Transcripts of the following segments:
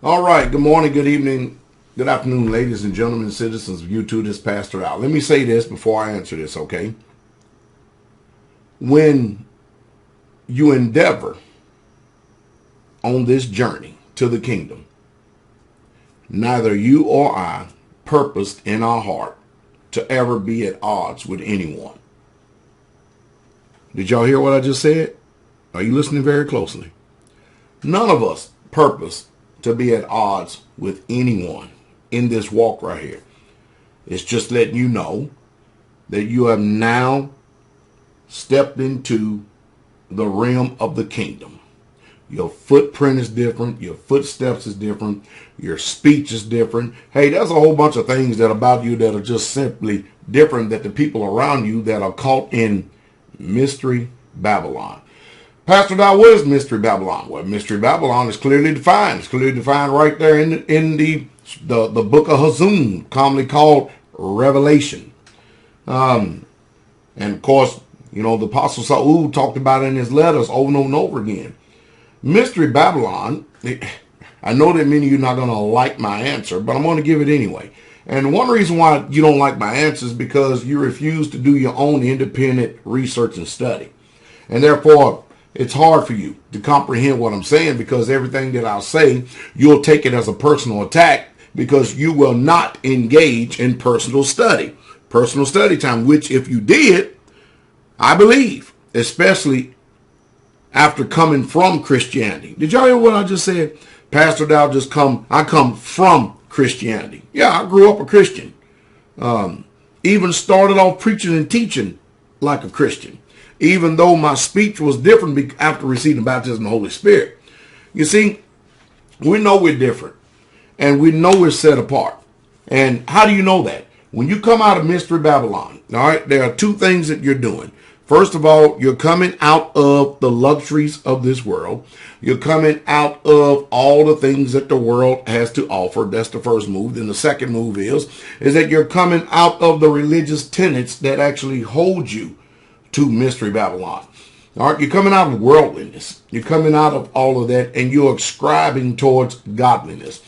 All right. Good morning, good evening, good afternoon, ladies and gentlemen, citizens of YouTube. This Pastor Dowell. Let me say this before I answer this, okay? When you endeavor on this journey to the kingdom, neither you or I purposed in our heart to ever be at odds with anyone. Did y'all hear what I just said? Are you listening very closely? None of us purpose to be at odds with anyone in this walk right here. It's just letting you know that you have now stepped into the realm of the kingdom. Your footprint is different. Your footsteps is different. Your speech is different. Hey, there's a whole bunch of things that about you that are just simply different than the people around you that are caught in Mystery Babylon. Pastor Dowell, what is Mystery Babylon? Well, Mystery Babylon is clearly defined. It's clearly defined right there in the book of Hazum, commonly called Revelation. And of course, you know, the Apostle Saul talked about it in his letters over and over again. Mystery Babylon, I know that many of you are not going to like my answer, but I'm going to give it anyway. And one reason why you don't like my answer is because you refuse to do your own independent research and study. And therefore, it's hard for you to comprehend what I'm saying, because everything that I'll say, you'll take it as a personal attack because you will not engage in personal study time, which if you did, I believe, especially after coming from Christianity. Did y'all hear what I just said? Pastor Dowell I come from Christianity. Yeah, I grew up a Christian. Even started off preaching and teaching like a Christian, even though my speech was different after receiving baptism of the Holy Spirit. You see, we know we're different, and we know we're set apart. And how do you know that? When you come out of Mystery Babylon, all right, there are two things that you're doing. First of all, you're coming out of the luxuries of this world. You're coming out of all the things that the world has to offer. That's the first move. Then the second move is that you're coming out of the religious tenets that actually hold you to Mystery Babylon. All right, you're coming out of worldliness. You're coming out of all of that, and you're ascribing towards godliness.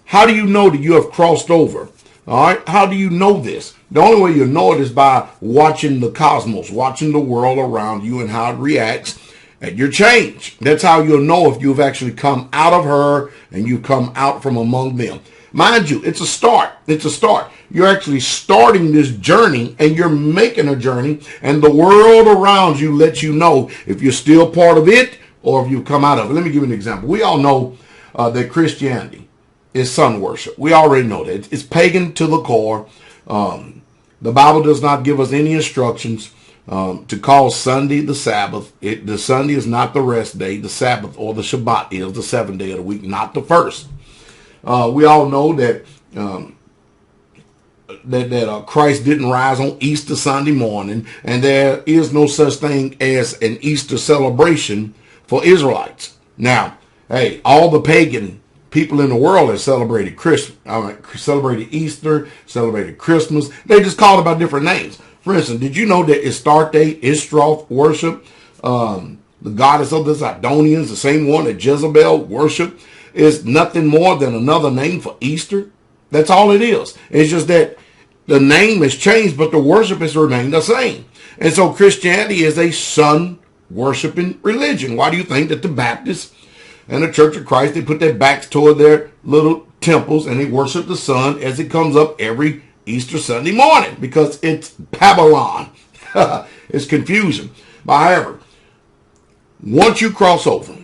How do you know that you have crossed over? All right, how do you know this? The only way you know it is by watching the cosmos, watching the world around you and how it reacts at your change. That's how you'll know if you've actually come out of her and you come out from among them. Mind you, it's a start. It's a start. You're actually starting this journey, and you're making a journey, and the world around you lets you know if you're still part of it or if you've come out of it. Let me give you an example. We all know that Christianity is sun worship. We already know that. It's pagan to the core. The Bible does not give us any instructions to call Sunday the Sabbath. The Sunday is not the rest day. The Sabbath or the Shabbat is the seventh day of the week, not the first. We all know that Christ didn't rise on Easter Sunday morning, and there is no such thing as an Easter celebration for Israelites. Now, hey, all the pagan people in the world have celebrated celebrated Easter, celebrated Christmas. They just call it by different names. For instance, did you know that Astarte, Ishtroth worship, the goddess of the Zidonians, the same one that Jezebel worshiped, is nothing more than another name for Easter? That's all it is. It's just that the name has changed, but the worship has remained the same. And so Christianity is a sun-worshiping religion. Why do you think that the Baptists and the Church of Christ, they put their backs toward their little temples and they worship the sun as it comes up every Easter Sunday morning? Because it's Babylon. It's confusion. But however, once you cross over,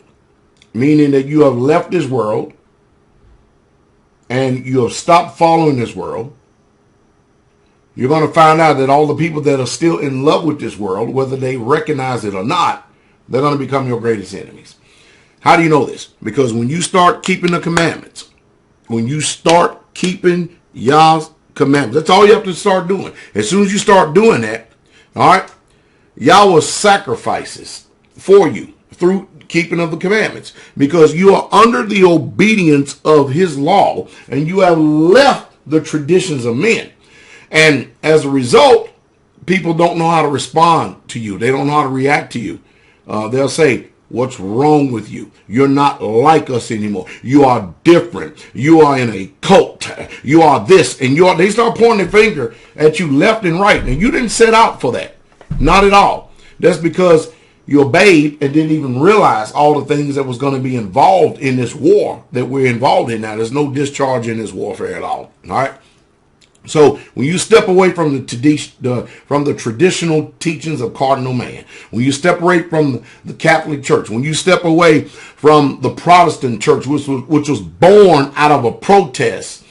meaning that you have left this world and you have stopped following this world, you're going to find out that all the people that are still in love with this world, whether they recognize it or not, they're going to become your greatest enemies. How do you know this? Because when you start keeping the commandments, when you start keeping Yah's commandments, that's all you have to start doing. As soon as you start doing that, all right, Yah will sacrifices for you through keeping of the commandments, because you are under the obedience of his law and you have left the traditions of men. And as a result, people don't know how to respond to you. They don't know how to react to you. They'll say, What's wrong with you? You're not like us anymore. You are different. You are in a cult. You are this and you are. They start pointing their finger at you left and right. And you didn't set out for that. Not at all. That's because you obeyed and didn't even realize all the things that was going to be involved in this war that we're involved in now. There's no discharge in this warfare at all. All right. So when you step away from the traditional teachings of cardinal man, when you step away from the Catholic Church, when you step away from the Protestant Church, which was born out of a protest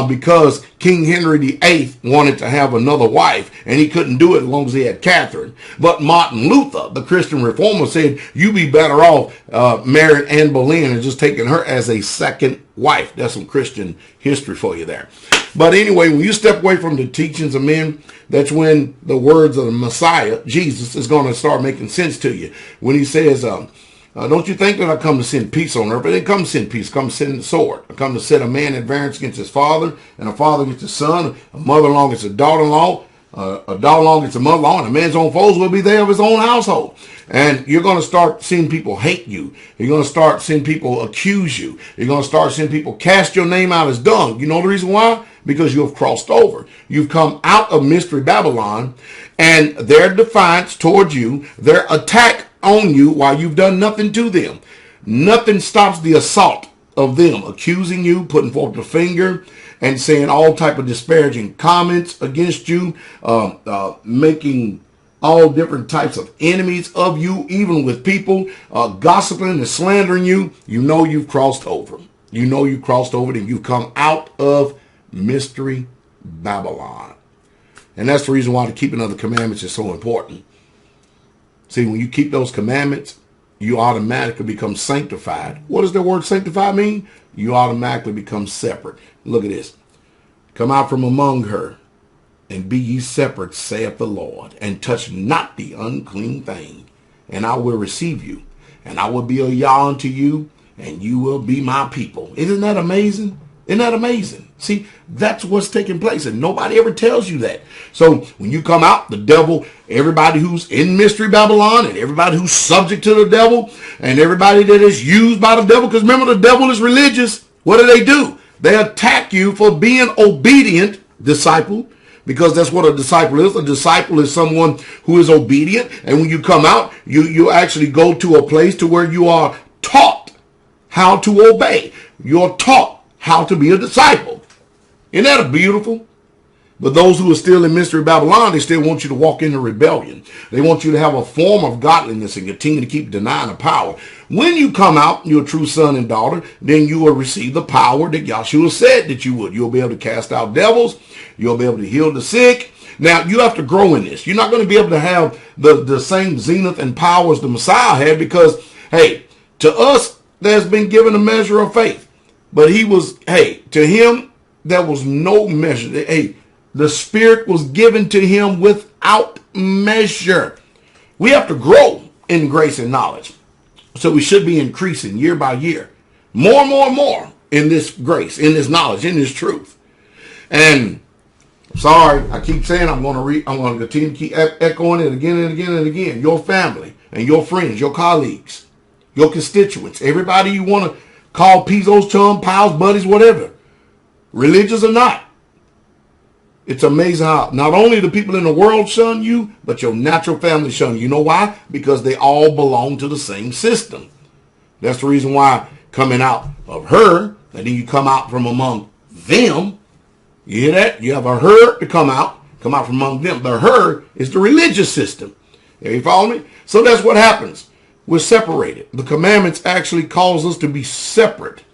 because King Henry VIII wanted to have another wife, and he couldn't do it as long as he had Catherine. But Martin Luther, the Christian reformer, said, you be better off marrying Anne Boleyn and just taking her as a second wife. That's some Christian history for you there. But anyway, when you step away from the teachings of men, that's when the words of the Messiah, Jesus, is going to start making sense to you. When he says, don't you think that I come to send peace on earth? But I didn't come to send peace, I come to send the sword. I come to set a man at variance against his father, and a father against his son, a mother-in-law against a daughter-in-law, a daughter-in-law against a mother-in-law, and a man's own foes will be there of his own household. And you're going to start seeing people hate you. You're going to start seeing people accuse you. You're going to start seeing people cast your name out as dung. You know the reason why? Because you have crossed over. You've come out of Mystery Babylon, and their defiance towards you, their attack on you while you've done nothing to them. Nothing stops the assault of them accusing you, putting forth the finger, and saying all type of disparaging comments against you, making all different types of enemies of you, even with people gossiping and slandering you. You know you've crossed over. You know you've crossed over, and you've come out of Mystery Babylon. And that's the reason why the keeping of the commandments is so important. See, when you keep those commandments, you automatically become sanctified. What does the word sanctified mean? You automatically become separate. Look at this. Come out from among her, and be ye separate, saith the Lord, and touch not the unclean thing, and I will receive you, and I will be a Yah unto you, and you will be my people. Isn't that amazing? Isn't that amazing? See, that's what's taking place, and nobody ever tells you that. So when you come out, the devil, everybody who's in Mystery Babylon, and everybody who's subject to the devil, and everybody that is used by the devil, because remember, the devil is religious. What do? They attack you for being obedient, disciple, because that's what a disciple is. A disciple is someone who is obedient, and when you come out, you actually go to a place to where you are taught how to obey. You're taught how to be a disciple. Isn't that beautiful? But those who are still in Mystery Babylon, they still want you to walk into rebellion. They want you to have a form of godliness and continue to keep denying the power. When you come out, you're a true son and daughter, then you will receive the power that Yahshua said that you would. You'll be able to cast out devils. You'll be able to heal the sick. Now, you have to grow in this. You're not going to be able to have the same zenith and power as the Messiah had because, hey, to us, there's been given a measure of faith. But to him, there was no measure. Hey, the Spirit was given to him without measure. We have to grow in grace and knowledge. So we should be increasing year by year. More and more and more in this grace, in this knowledge, in this truth. And sorry, I keep saying I'm going to continue to keep echoing it again and again and again. Your family and your friends, your colleagues, your constituents, everybody you want to call Pizos, chum, pals, buddies, whatever, religious or not. It's amazing how not only the people in the world shun you, but your natural family shun you. You know why? Because they all belong to the same system. That's the reason why coming out of her, and then you come out from among them. You hear that? You have a her to come out from among them. The her is the religious system. You follow me? So that's what happens. We're separated. The commandments actually cause us to be separate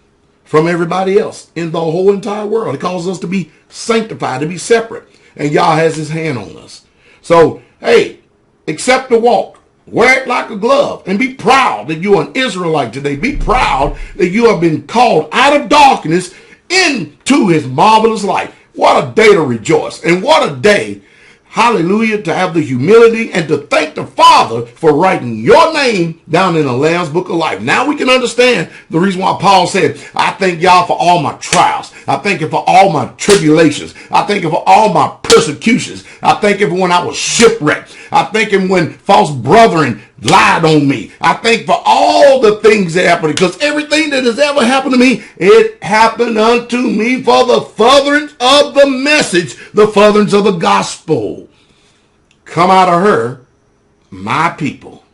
from everybody else in the whole entire world. It calls us to be sanctified, to be separate. And Yah has his hand on us. So, hey, accept the walk. Wear it like a glove. And be proud that you are an Israelite today. Be proud that you have been called out of darkness into his marvelous light. What a day to rejoice. And what a day, hallelujah, to have the humility and to thank the Father for writing your name down in the Lamb's Book of Life. Now we can understand the reason why Paul said, I thank y'all for all my trials. I thank you for all my tribulations. I thank you for all my persecutions. I thank you for when I was shipwrecked. I thank him when false brethren lied on me. I thank for all the things that happened, because everything that has ever happened to me, it happened unto me for the furtherance of the message, the furtherance of the gospel. Come out of her, my people.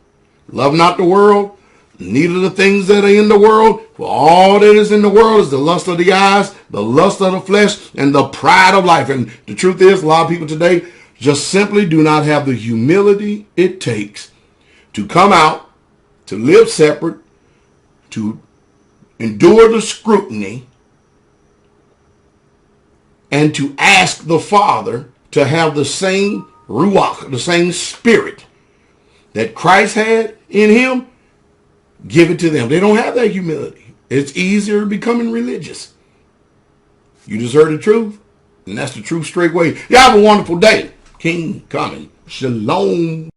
Love not the world, neither the things that are in the world. For all that is in the world is the lust of the eyes, the lust of the flesh, and the pride of life. And the truth is, a lot of people today just simply do not have the humility it takes to come out, to live separate, to endure the scrutiny, and to ask the Father to have the same ruach, the same spirit that Christ had in him, give it to them. They don't have that humility. It's easier becoming religious. You just heard the truth, and that's the truth straight away. Y'all have a wonderful day. King coming. Shalom.